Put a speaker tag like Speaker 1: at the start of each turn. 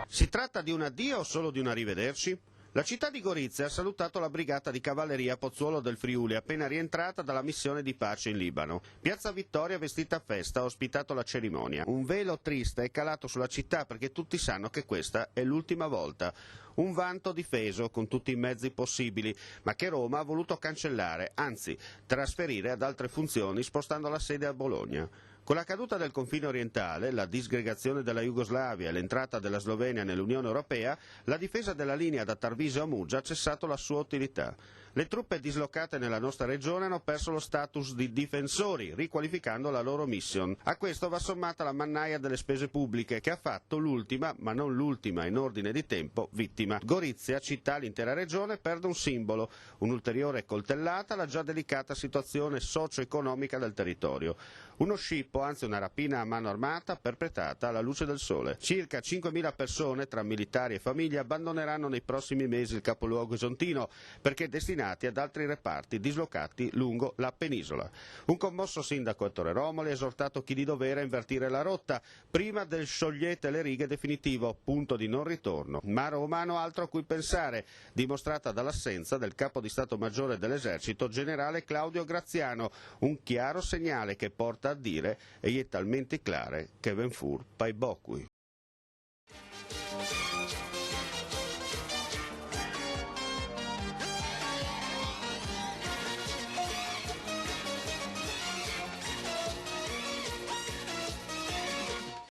Speaker 1: Si tratta di un addio o solo di un arrivederci? La città di Gorizia ha salutato la brigata di cavalleria Pozzuolo del Friuli appena rientrata dalla missione di pace in Libano. Piazza Vittoria, vestita a festa, ha ospitato la cerimonia. Un velo triste è calato sulla città perché tutti sanno che questa è l'ultima volta. Un vanto difeso con tutti i mezzi possibili, ma che Roma ha voluto cancellare, anzi trasferire ad altre funzioni spostando la sede a Bologna. Con la caduta del confine orientale, la disgregazione della Jugoslavia e l'entrata della Slovenia nell'Unione Europea, la difesa della linea da Tarvisio a Muggia ha cessato la sua utilità. Le truppe dislocate nella nostra regione hanno perso lo status di difensori, riqualificando la loro mission. A questo va sommata la mannaia delle spese pubbliche, che ha fatto l'ultima, ma non l'ultima in ordine di tempo, vittima. Gorizia, città, l'intera regione, perde un simbolo, un'ulteriore coltellata alla già delicata situazione socio-economica del territorio. Uno scippo, anzi una rapina a mano armata, perpetrata alla luce del sole. Circa 5.000 persone, tra militari e famiglie, abbandoneranno nei prossimi mesi il capoluogo esontino, perché destinati ad altri reparti dislocati lungo la penisola. Un commosso sindaco Ettore Romoli ha esortato chi di dovere a invertire la rotta, prima del sciogliete le righe definitivo, punto di non ritorno. Ma a Roma hanno altro a cui pensare, dimostrata dall'assenza del capo di Stato Maggiore dell'Esercito, generale Claudio Graziano, un chiaro segnale che porta a dire, e è talmente clare che ven fur pai bocui.